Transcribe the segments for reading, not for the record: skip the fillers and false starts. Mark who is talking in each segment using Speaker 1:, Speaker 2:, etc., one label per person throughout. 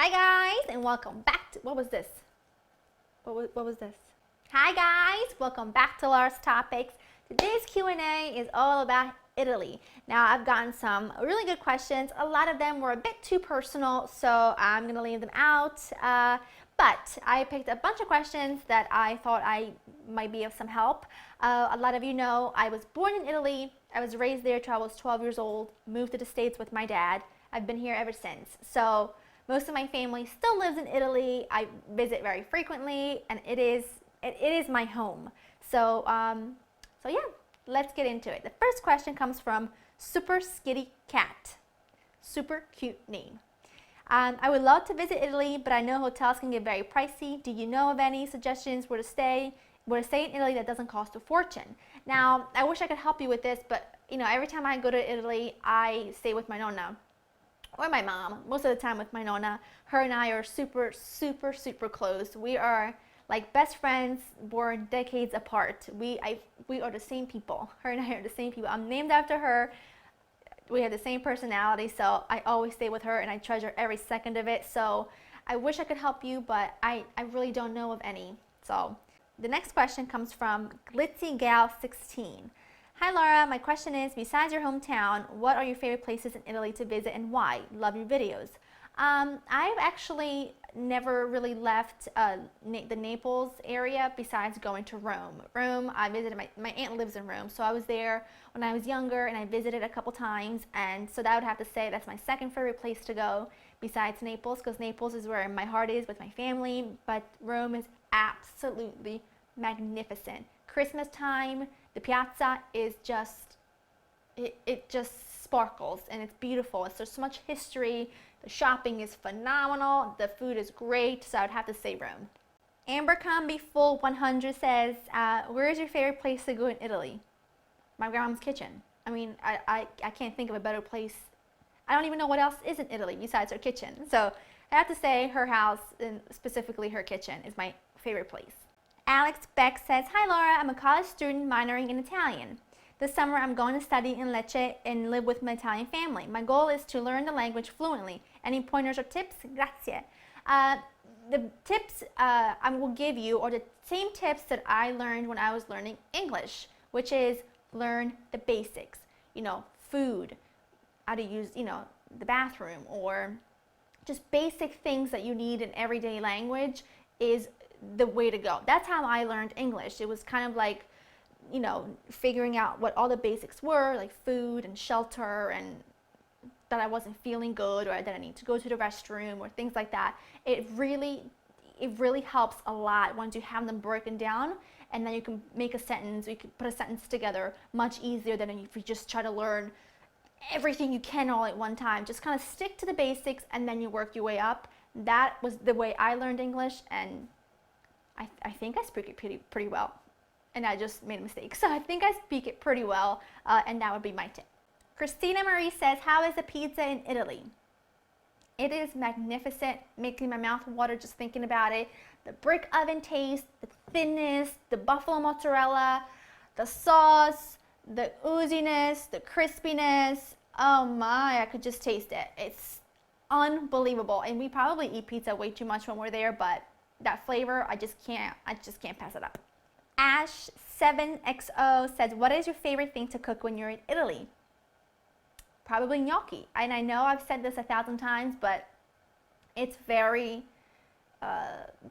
Speaker 1: Hi guys, and welcome back to, what was this? What was this? Hi guys, welcome back to Laura's Topics. Today's Q&A is all about Italy. Now I've gotten some really good questions. A lot of them were a bit too personal, so I'm going to leave them out. But I picked a bunch of questions that I thought I might be of some help. A lot of you know I was born in Italy. I was raised there till I was 12 years old, moved to the States with my dad. I've been here ever since. So most of my family still lives in Italy. I visit very frequently, and it is my home. So yeah, let's get into it. The first question comes from Super Skitty Cat. Super cute name. I would love to visit Italy, but I know hotels can get very pricey. Do you know of any suggestions where to stay in Italy that doesn't cost a fortune? Now, I wish I could help you with this, but you know, every time I go to Italy, I stay with my nonna or my mom. Most of the time with my nonna. Her and I are super close. We are like best friends, born decades apart. We are the same people. Her and I are the same people. I'm named after her. We have the same personality, so I always stay with her and I treasure every second of it. So I wish I could help you, but I really don't know of any. So the next question comes from GlitzyGal16. Hi Laura, my question is, besides your hometown, what are your favorite places in Italy to visit and why? Love your videos. I've actually never really left the Naples area besides going to Rome. Rome, I visited, my aunt lives in Rome, so I was there when I was younger and I visited a couple times, and so that would have to say that's my second favorite place to go besides Naples, because Naples is where my heart is with my family, but Rome is absolutely magnificent. Christmas time, the piazza is just, it just sparkles and it's beautiful. There's so much history. The shopping is phenomenal. The food is great. So I would have to say Rome. Ambercomby Full 100 says, where is your favorite place to go in Italy? My grandma's kitchen. I mean, I can't think of a better place. I don't even know what else is in Italy besides her kitchen. So I have to say her house, and specifically her kitchen, is my favorite place. Alex Beck says, hi Laura, I'm a college student minoring in Italian. This summer I'm going to study in Lecce and live with my Italian family. My goal is to learn the language fluently. Any pointers or tips? Grazie. The tips I will give you are the same tips that I learned when I was learning English, which is learn the basics. You know, food, how to use, you know, the bathroom, or just basic things that you need in everyday language is the way to go. That's how I learned English. It was kind of like, you know, figuring out what all the basics were, like food and shelter, and that I wasn't feeling good, or that I need to go to the restroom, or things like that. It really helps a lot once you have them broken down, and then you can make a sentence, you can put a sentence together much easier than if you just try to learn everything you can all at one time. Just kind of stick to the basics and then you work your way up. That was the way I learned English, and I think I speak it pretty well, and I just made a mistake. So I think I speak it pretty well, and that would be my tip. Christina Marie says, how is the pizza in Italy? It is magnificent, making my mouth water just thinking about it. The brick oven taste, the thinness, the buffalo mozzarella, the sauce, the ooziness, the crispiness. Oh my, I could just taste it. It's unbelievable, and we probably eat pizza way too much when we're there, but that flavor, I just can't pass it up. Ash7XO says, what is your favorite thing to cook when you're in Italy? Probably gnocchi. And I know I've said this 1,000 times, but it's very,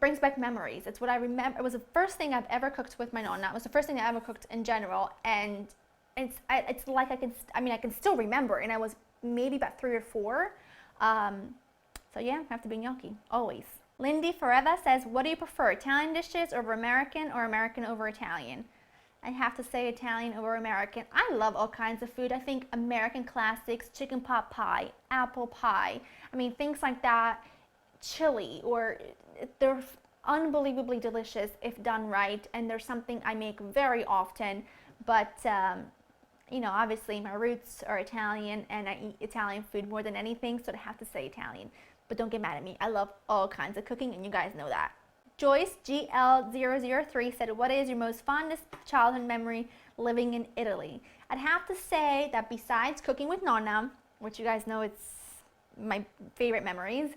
Speaker 1: brings back memories. It's what I remember. It was the first thing I've ever cooked with my nonna. It was the first thing I ever cooked in general. And it's like I can still remember. And I was maybe about 3 or 4. So yeah, I have to be gnocchi, always. Lindy Forever says, what do you prefer, Italian dishes over American or American over Italian? I have to say Italian over American. I love all kinds of food. I think American classics, chicken pot pie, apple pie, I mean, things like that, chili, or they're unbelievably delicious if done right, and they're something I make very often, but you know, obviously my roots are Italian, and I eat Italian food more than anything, so I have to say Italian. But don't get mad at me. I love all kinds of cooking, and you guys know that. Joyce GL003 said, what is your most fondest childhood memory living in Italy? I'd have to say that besides cooking with Nonna, which you guys know my favorite memories.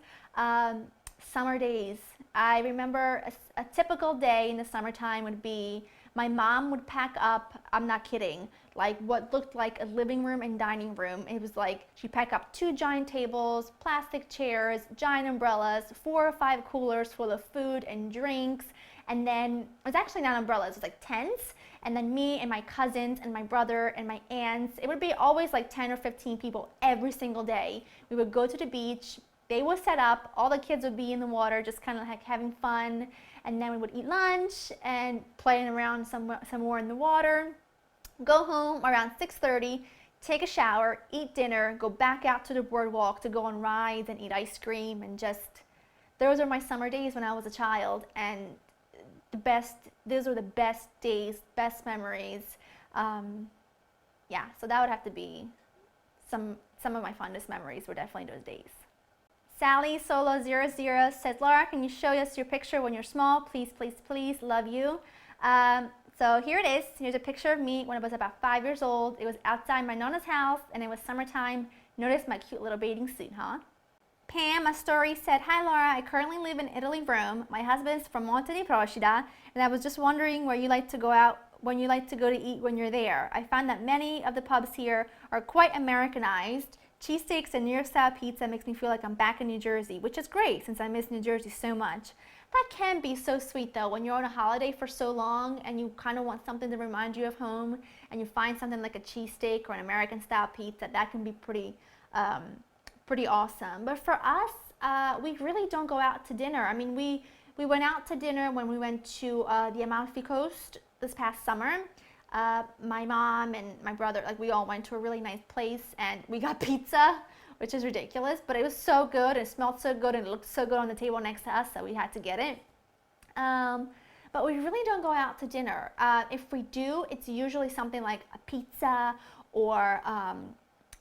Speaker 1: Summer days. I remember a typical day in the summertime would be my mom would pack up, I'm not kidding, like what looked like a living room and dining room. It was like she'd pack up 2 giant tables, plastic chairs, giant umbrellas, 4 or 5 coolers full of food and drinks, and then it was actually not umbrellas, it was like tents, and then me and my cousins and my brother and my aunts. It would be always like 10 or 15 people every single day. We would go to the beach. They would set up, all the kids would be in the water just kind of like having fun, and then we would eat lunch and playing around some more in the water, go home around 6:30, take a shower, eat dinner, go back out to the boardwalk to go on rides and eat ice cream, and just, those are my summer days when I was a child, and those are the best days, best memories. Yeah, so that would have to be some of my fondest memories were definitely those days. Sally Solo00 says, Laura, can you show us your picture when you're small? Please, please, please, love you. So here it is. Here's a picture of me when I was about 5 years old. It was outside my nonna's house and it was summertime. Notice my cute little bathing suit, huh? Pam, a story, said, hi Laura, I currently live in Italy, Rome. My husband is from Monte di Procida, and I was just wondering where you like to go out, when you like to go to eat when you're there. I found that many of the pubs here are quite Americanized. Cheesesteaks and New York style pizza makes me feel like I'm back in New Jersey, which is great since I miss New Jersey so much. That can be so sweet though, when you're on a holiday for so long and you kind of want something to remind you of home, and you find something like a cheesesteak or an American style pizza. That can be pretty awesome. But for us, we really don't go out to dinner. I mean, we went out to dinner when we went to the Amalfi Coast this past summer. My mom and my brother, like we all went to a really nice place and we got pizza, which is ridiculous, but it was so good, it smelled so good, and it looked so good on the table next to us, so we had to get it. But we really don't go out to dinner. If we do, it's usually something like a pizza or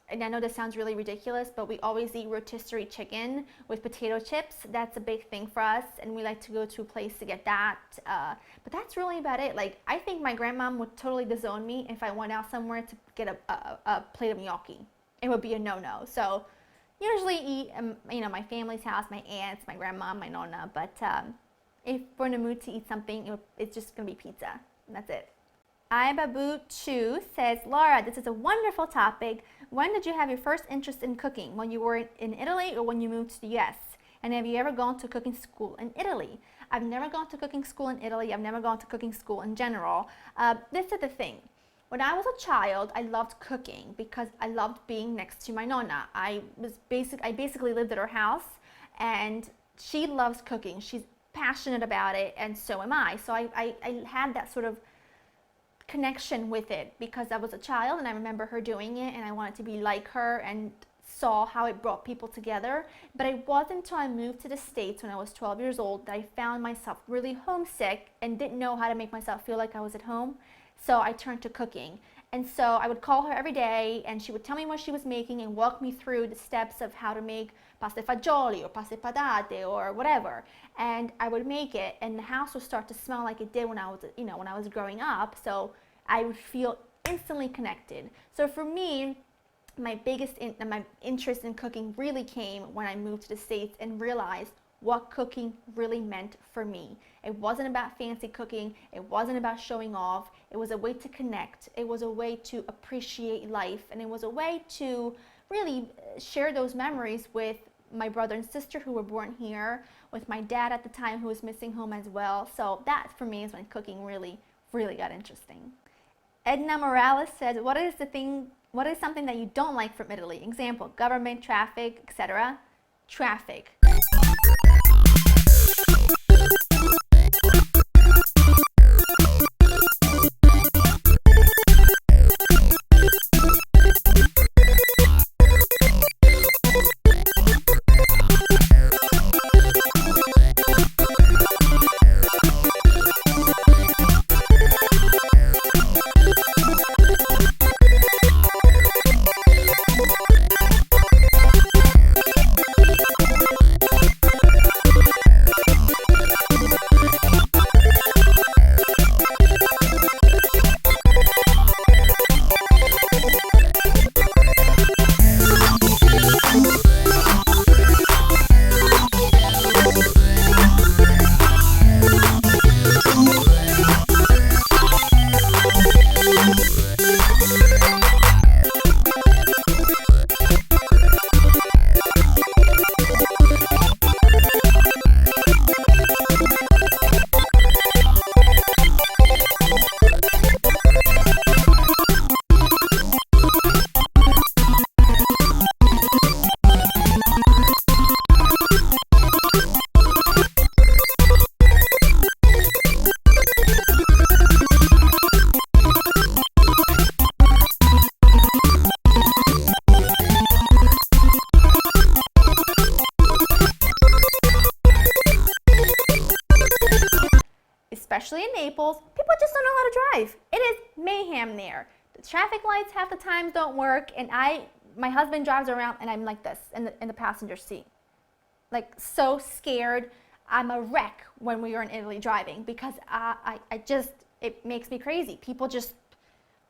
Speaker 1: and I know this sounds really ridiculous, but we always eat rotisserie chicken with potato chips. That's a big thing for us, and we like to go to a place to get that. But that's really about it. Like, I think my grandmom would totally disown me if I went out somewhere to get a plate of gnocchi. It would be a no-no. So usually eat, you know, my family's house, my aunts, my grandma, my nonna. But if we're in a mood to eat something, it's just gonna be pizza. And that's it. Ibabu Chu says, Laura, this is a wonderful topic. When did you have your first interest in cooking? When you were in Italy or when you moved to the US? And have you ever gone to cooking school in Italy? I've never gone to cooking school in Italy. I've never gone to cooking school in general. This is the thing. When I was a child, I loved cooking because I loved being next to my nonna. I basically lived at her house, and she loves cooking. She's passionate about it, and so am I. So I had that sort of connection with it because I was a child and I remember her doing it and I wanted to be like her and saw how it brought people together. But it wasn't until I moved to the States when I was 12 years old that I found myself really homesick and didn't know how to make myself feel like I was at home. So I turned to cooking. And so I would call her every day and she would tell me what she was making and walk me through the steps of how to make pasta fagioli or pasta patate or whatever. And I would make it and the house would start to smell like it did when I was, when I was growing up. So I would feel instantly connected. So for me, my interest in cooking really came when I moved to the States and realized what cooking really meant for me. It wasn't about fancy cooking. It wasn't about showing off. It was a way to connect. It was a way to appreciate life. And it was a way to really share those memories with my brother and sister who were born here, with my dad at the time who was missing home as well. So that for me is when cooking really, really got interesting. Edna Morales says, what is something that you don't like from Italy? Example, government, traffic, etc. Traffic. especially in Naples, people just don't know how to drive. It is mayhem there. The traffic lights half the time don't work, and my husband drives around and I'm like this in the passenger seat. Like so scared. I'm a wreck when we are in Italy driving because it makes me crazy. People just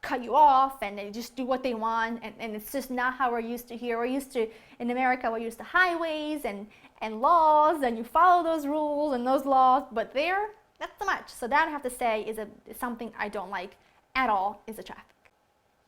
Speaker 1: cut you off and they just do what they want, and it's just not how we're used to here. We're used to, in America, we're used to highways and laws, and you follow those rules and those laws, but there, not so much. So that I have to say is something I don't like at all, is the traffic.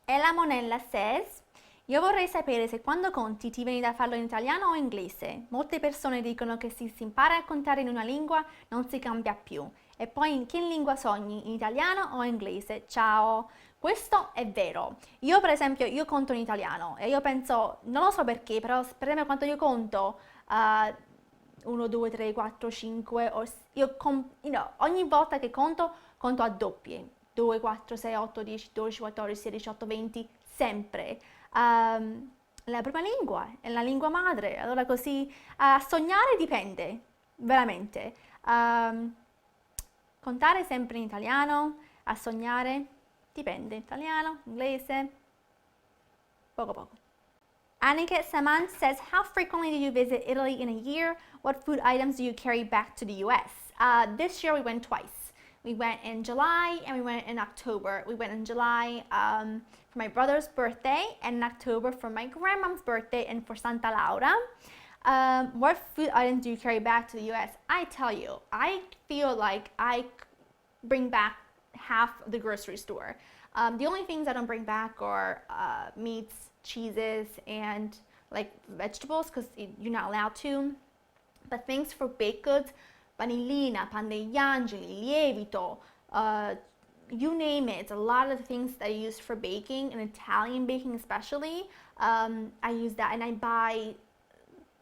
Speaker 1: E la Monella says, io vorrei sapere se quando conti ti viene da farlo in italiano o inglese. Molte persone dicono che se si impara a contare in una lingua non si cambia più. E poi in che lingua sogni? In italiano o inglese? Ciao! Questo è vero. Io per esempio, io conto in italiano e io penso, non lo so perché, però per esempio quando io conto 1, 2, 3, 4, 5, ogni volta che conto a doppie. 2, 4, 6, 8, 10, 12, 14, 16, 18, 20, sempre. La prima lingua è la lingua madre, allora così a sognare dipende, veramente. Contare sempre in italiano, a sognare dipende, italiano, inglese, poco poco. Aniket Saman says, how frequently do you visit Italy in a year? What food items do you carry back to the US? This year we went twice. We went in July and we went in October. We went in July for my brother's birthday, and in October for my grandmom's birthday and for Santa Laura. What food items do you carry back to the US? I tell you, I feel like I bring back half the grocery store. The only things I don't bring back are meats, cheeses, and like vegetables, because you're not allowed to. But things for baked goods, vanillina, pan degli angeli, lievito, you name it. A lot of the things that I use for baking, and Italian baking especially, I use that, and I buy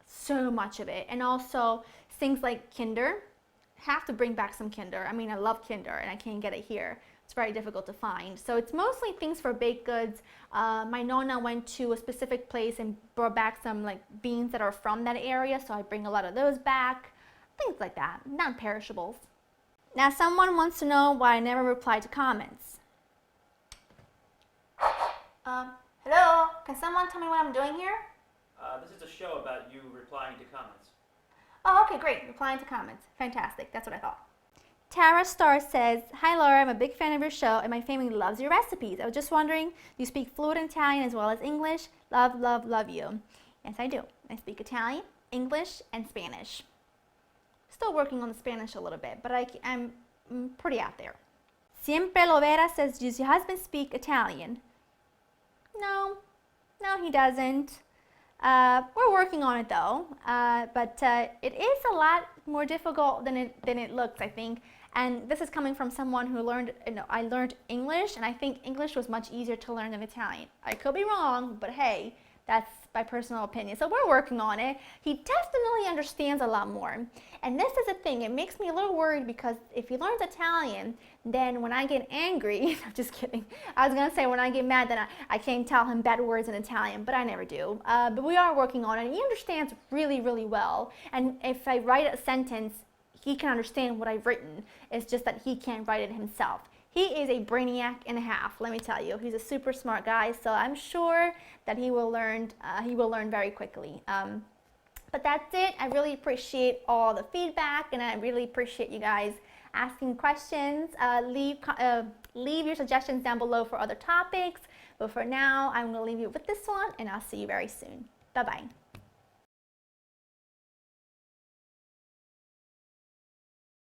Speaker 1: so much of it. And also things like Kinder, have to bring back some Kinder. I mean, I love Kinder and I can't get it here. It's very difficult to find. So it's mostly things for baked goods. My nonna went to a specific place and brought back some like beans that are from that area, so I bring a lot of those back. Things like that, non-perishables. Now someone wants to know why I never reply to comments. Hello, can someone tell me what I'm doing here?
Speaker 2: This is a show about you replying to comments.
Speaker 1: Oh, okay, great. Replying to comments. Fantastic. That's what I thought. Tara Star says, hi Laura, I'm a big fan of your show and my family loves your recipes. I was just wondering, do you speak fluent Italian as well as English? Love, love, love you. Yes, I do. I speak Italian, English, and Spanish. Still working on the Spanish a little bit, but I'm pretty out there. Siempre Lo Vera says, does your husband speak Italian? No, he doesn't. We're working on it though, but it is a lot more difficult than it looks, I think. And this is coming from someone who learned, I learned English, and I think English was much easier to learn than Italian. I could be wrong, but hey, that's my personal opinion. So we're working on it. He definitely understands a lot more. And this is the thing, it makes me a little worried because if he learns Italian, then when I get angry, I'm just kidding. I was gonna say when I get mad, then I can't tell him bad words in Italian, but I never do. But we are working on it. He understands really, really well. And if I write a sentence, he can understand what I've written. It's just that he can't write it himself. He is a brainiac and a half, let me tell you. He's a super smart guy, so I'm sure that he will learn very quickly. But that's it. I really appreciate all the feedback, and I really appreciate you guys asking questions. Leave your suggestions down below for other topics. But for now, I'm going to leave you with this one, and I'll see you very soon. Bye-bye.